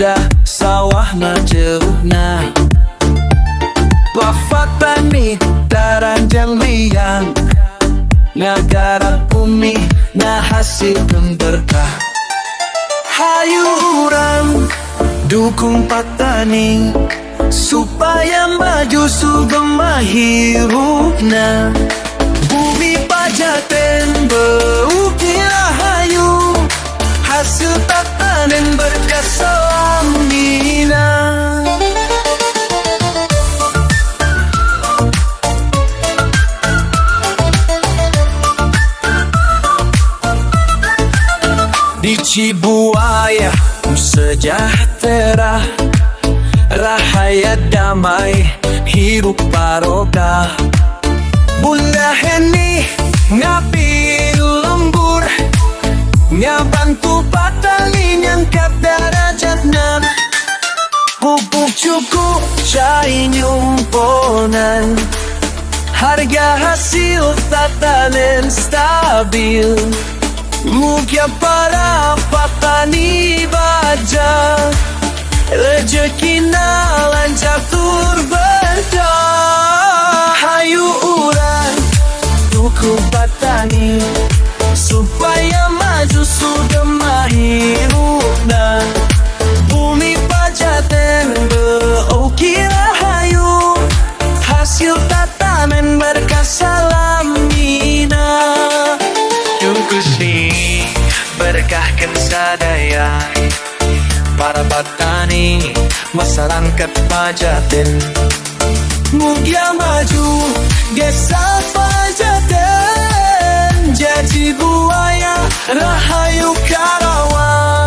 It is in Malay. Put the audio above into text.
indah sawah majeruna. Wafat tani taranjang liang, negara bumi na hasil berkah. Hayu urang dukung petani supaya maju sugeng mahirupna. Bumi pajaten beukir hayu, hasil tatanen berkah selamina. Di Cibuaya sejahtera, rahaya damai, hirup barokah. Bunda Heni ngapi lembur, ngabantu petani ngangkat derajatnya. Pupuk cukup, cai nyumponan, harga hasil tatanen stabil. Mugia para petani baja, rezekina lancar tur berkah. Hayu urang dukung petani supaya maju sugeng mahirupna. Bumi pajaten beukir hayu, hasil tatanen berkah salamina. Gusti berkahkan sadaya para petani masyarakat Pajaten. Mugia maju desa Pajaten, jadi buaya rahayu Karawang.